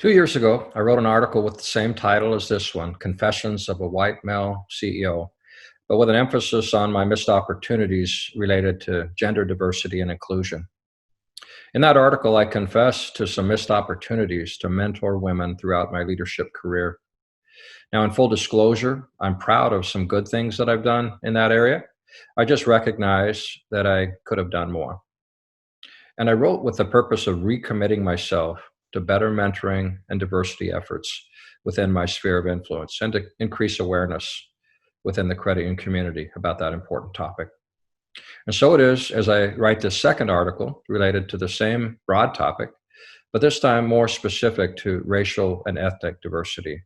2 years ago, I wrote an article with the same title as this one, Confessions of a White Male CEO, but with an emphasis on my missed opportunities related to gender diversity and inclusion. In that article, I confess to some missed opportunities to mentor women throughout my leadership career. Now, in full disclosure, I'm proud of some good things that I've done in that area. I just recognize that I could have done more. And I wrote with the purpose of recommitting myself to better mentoring and diversity efforts within my sphere of influence and to increase awareness within the credit union community about that important topic. And so it is as I write this second article related to the same broad topic, but this time more specific to racial and ethnic diversity.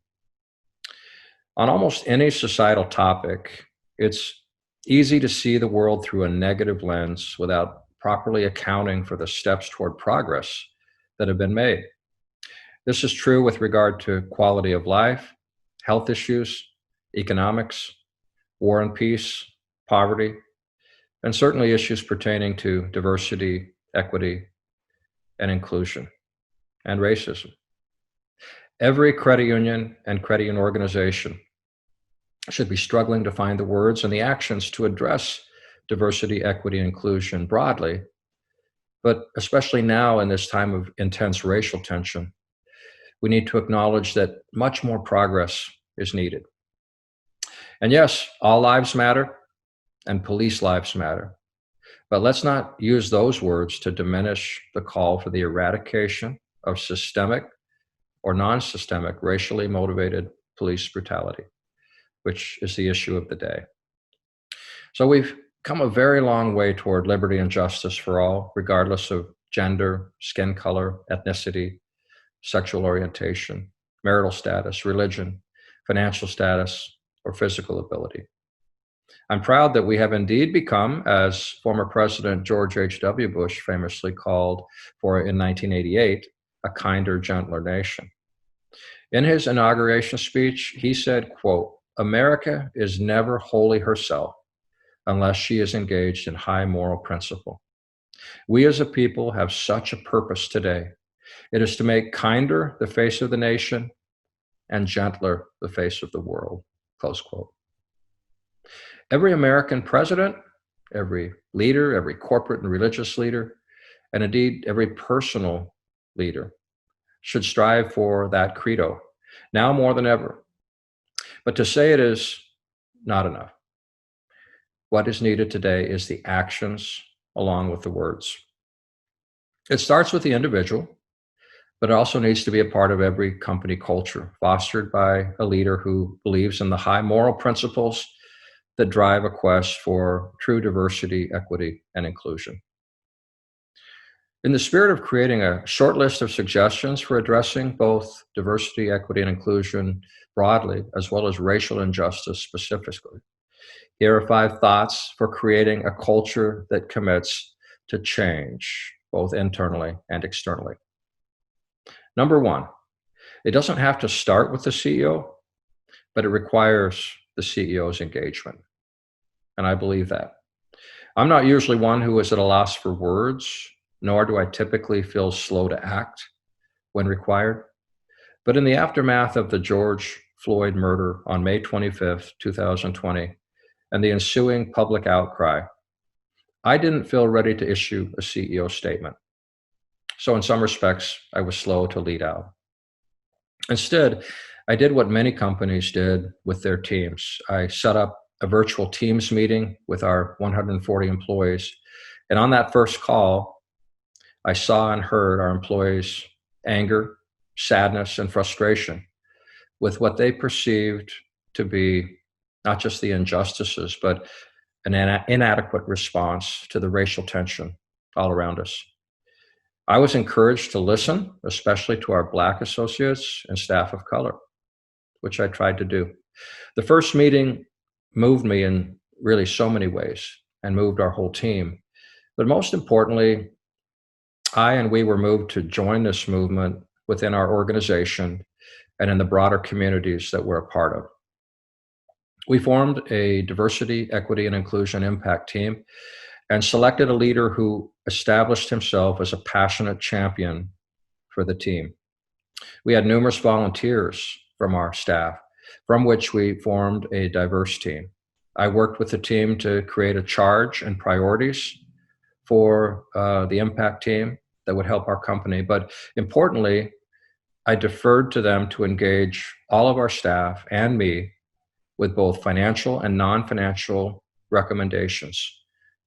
On almost any societal topic, it's easy to see the world through a negative lens without properly accounting for the steps toward progress that have been made. This is true with regard to quality of life, health issues, economics, war and peace, poverty, and certainly issues pertaining to diversity, equity, and inclusion, and racism. Every credit union and credit union organization should be struggling to find the words and the actions to address diversity, equity, and inclusion broadly, but especially now in this time of intense racial tension, we need to acknowledge that much more progress is needed. And yes, all lives matter and police lives matter, but let's not use those words to diminish the call for the eradication of systemic or non-systemic racially motivated police brutality, which is the issue of the day. So we've come a very long way toward liberty and justice for all, regardless of gender, skin color, ethnicity, sexual orientation, marital status, religion, financial status, or physical ability. I'm proud that we have indeed become, as former President George H.W. Bush famously called for in 1988, a kinder, gentler nation. In his inauguration speech, he said, quote, "America is never wholly herself unless she is engaged in high moral principle. We as a people have such a purpose today. It is to make kinder the face of the nation and gentler the face of the world," close quote. Every American president, every leader, every corporate and religious leader, and indeed every personal leader should strive for that credo, now more than ever. But to say it is not enough. What is needed today is the actions along with the words. It starts with the individual, but it also needs to be a part of every company culture, fostered by a leader who believes in the high moral principles that drive a quest for true diversity, equity, and inclusion. In the spirit of creating a short list of suggestions for addressing both diversity, equity, and inclusion broadly, as well as racial injustice specifically, here are 5 thoughts for creating a culture that commits to change, both internally and externally. Number 1, it doesn't have to start with the CEO, but it requires the CEO's engagement. And I believe that. I'm not usually one who is at a loss for words, nor do I typically feel slow to act when required. But in the aftermath of the George Floyd murder on May 25th, 2020, and the ensuing public outcry, I didn't feel ready to issue a CEO statement. So in some respects, I was slow to lead out. Instead, I did what many companies did with their teams. I set up a virtual Teams meeting with our 140 employees. And on that first call, I saw and heard our employees' anger, sadness, and frustration with what they perceived to be not just the injustices, but an inadequate response to the racial tension all around us. I was encouraged to listen, especially to our Black associates and staff of color, which I tried to do. The first meeting moved me in really so many ways and moved our whole team. But most importantly, we were moved to join this movement within our organization and in the broader communities that we're a part of. We formed a diversity, equity, and inclusion impact team and selected a leader who established himself as a passionate champion for the team. We had numerous volunteers from our staff, from which we formed a diverse team. I worked with the team to create a charge and priorities for the impact team that would help our company. But importantly, I deferred to them to engage all of our staff and me with both financial and non-financial recommendations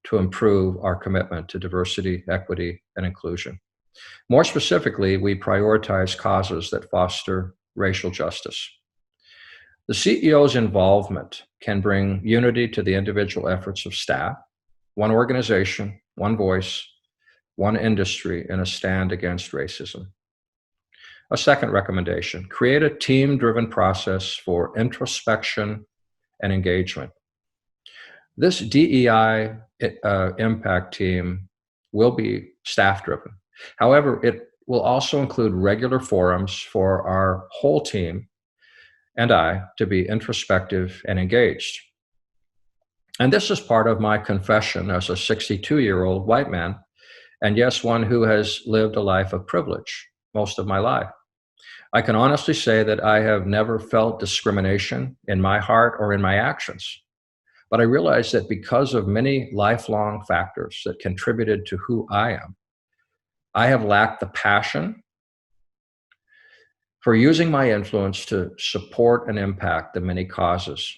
to improve our commitment to diversity, equity, and inclusion. More specifically, we prioritize causes that foster racial justice. The CEO's involvement can bring unity to the individual efforts of staff, one organization, one voice, one industry in a stand against racism. A second recommendation, create a team-driven process for introspection and engagement. This DEI impact team will be staff-driven. However, it will also include regular forums for our whole team and I to be introspective and engaged. And this is part of my confession as a 62-year-old white man, and yes, one who has lived a life of privilege most of my life. I can honestly say that I have never felt discrimination in my heart or in my actions. But I realize that because of many lifelong factors that contributed to who I am, I have lacked the passion for using my influence to support and impact the many causes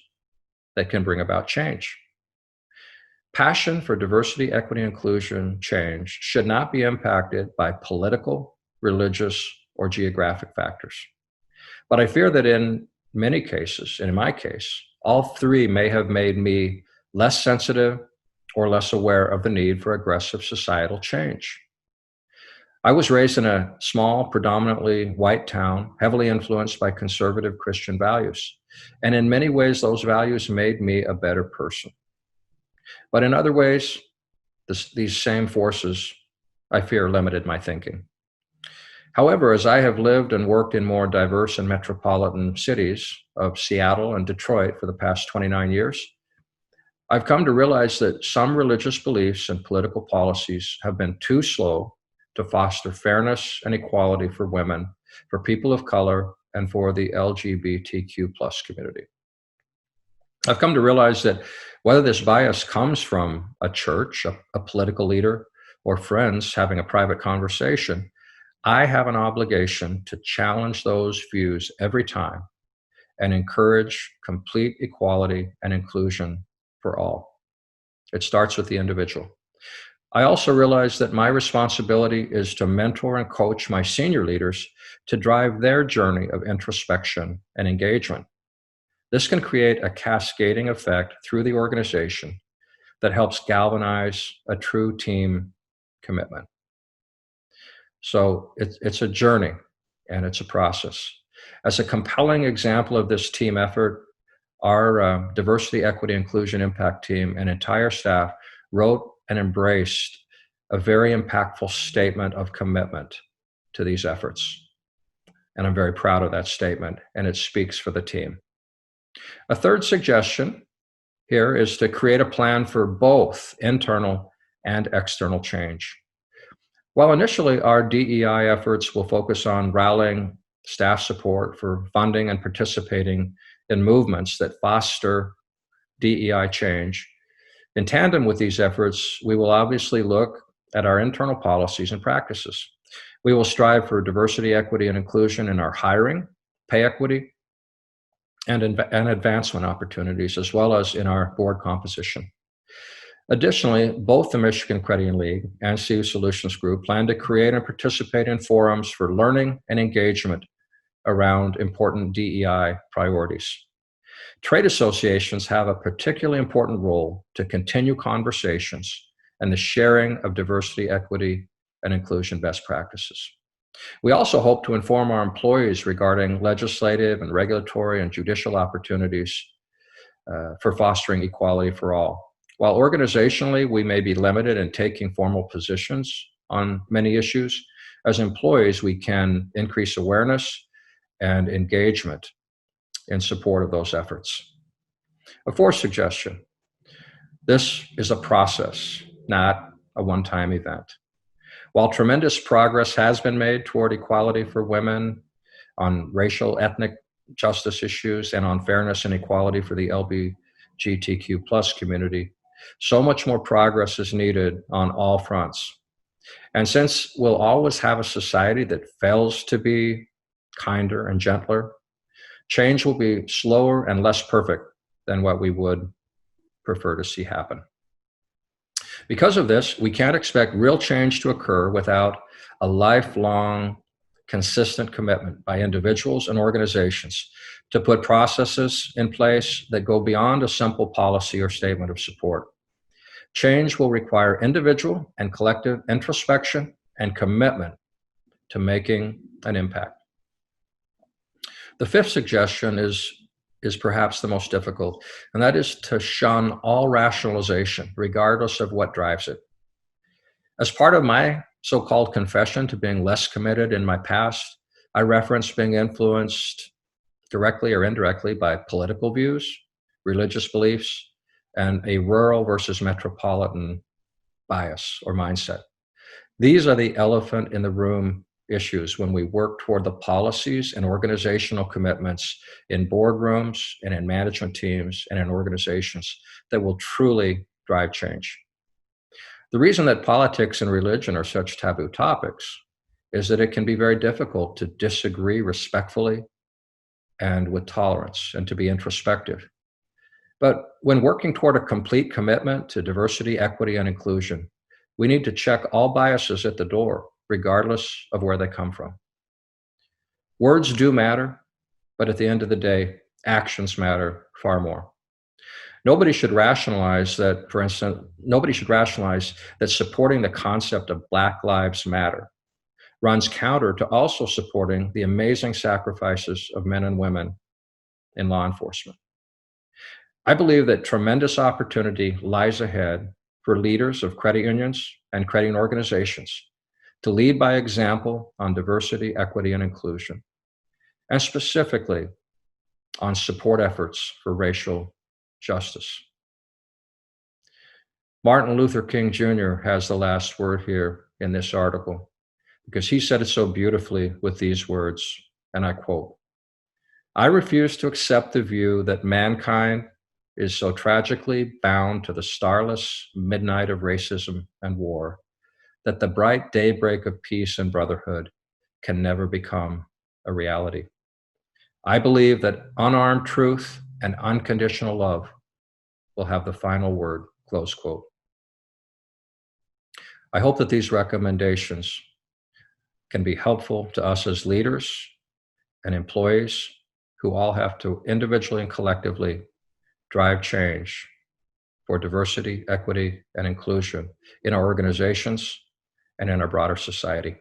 that can bring about change. Passion for diversity, equity, inclusion, change should not be impacted by political, religious, or geographic factors. But I fear that in many cases, and in my case, all three may have made me less sensitive or less aware of the need for aggressive societal change. I was raised in a small, predominantly white town, heavily influenced by conservative Christian values. And in many ways, those values made me a better person. But in other ways, these same forces, I fear, limited my thinking. However, as I have lived and worked in more diverse and metropolitan cities of Seattle and Detroit for the past 29 years, I've come to realize that some religious beliefs and political policies have been too slow to foster fairness and equality for women, for people of color, and for the LGBTQ plus community. I've come to realize that whether this bias comes from a church, a political leader, or friends having a private conversation, I have an obligation to challenge those views every time and encourage complete equality and inclusion for all. It starts with the individual. I also realize that my responsibility is to mentor and coach my senior leaders to drive their journey of introspection and engagement. This can create a cascading effect through the organization that helps galvanize a true team commitment. So it's a journey and it's a process. As a compelling example of this team effort, our diversity, equity, inclusion impact team and entire staff wrote and embraced a very impactful statement of commitment to these efforts. And I'm very proud of that statement, and it speaks for the team. A third suggestion here is to create a plan for both internal and external change. While initially our DEI efforts will focus on rallying staff support for funding and participating in movements that foster DEI change, in tandem with these efforts, we will obviously look at our internal policies and practices. We will strive for diversity, equity, and inclusion in our hiring, pay equity, and advancement opportunities, as well as in our board composition. Additionally, both the Michigan Credit Union League and CU Solutions Group plan to create and participate in forums for learning and engagement around important DEI priorities. Trade associations have a particularly important role to continue conversations and the sharing of diversity, equity, and inclusion best practices. We also hope to inform our employees regarding legislative and regulatory and judicial opportunities for fostering equality for all. While organizationally we may be limited in taking formal positions on many issues, as employees we can increase awareness and engagement in support of those efforts. A fourth suggestion, this is a process, not a one-time event. While tremendous progress has been made toward equality for women on racial, ethnic justice issues, and on fairness and equality for the LGBTQ plus community. So much more progress is needed on all fronts. And since we'll always have a society that fails to be kinder and gentler, change will be slower and less perfect than what we would prefer to see happen. Because of this, we can't expect real change to occur without a lifelong, consistent commitment by individuals and organizations to put processes in place that go beyond a simple policy or statement of support. Change will require individual and collective introspection and commitment to making an impact. The fifth suggestion is perhaps the most difficult, and that is to shun all rationalization, regardless of what drives it. As part of my so-called confession to being less committed in my past, I referenced being influenced directly or indirectly by political views, religious beliefs, and a rural versus metropolitan bias or mindset. These are the elephant in the room issues when we work toward the policies and organizational commitments in boardrooms and in management teams and in organizations that will truly drive change. The reason that politics and religion are such taboo topics is that it can be very difficult to disagree respectfully and with tolerance and to be introspective. But when working toward a complete commitment to diversity, equity, and inclusion, we need to check all biases at the door, regardless of where they come from. Words do matter, but at the end of the day, actions matter far more. Nobody should rationalize that, for instance, supporting the concept of Black Lives Matter runs counter to also supporting the amazing sacrifices of men and women in law enforcement. I believe that tremendous opportunity lies ahead for leaders of credit unions and credit organizations to lead by example on diversity, equity, and inclusion, and specifically on support efforts for racial justice. Martin Luther King Jr. has the last word here in this article because he said it so beautifully with these words, and I quote, "I refuse to accept the view that mankind is so tragically bound to the starless midnight of racism and war that the bright daybreak of peace and brotherhood can never become a reality. I believe that unarmed truth and unconditional love will have the final word," close quote. I hope that these recommendations can be helpful to us as leaders and employees who all have to individually and collectively drive change for diversity, equity, and inclusion in our organizations and in our broader society.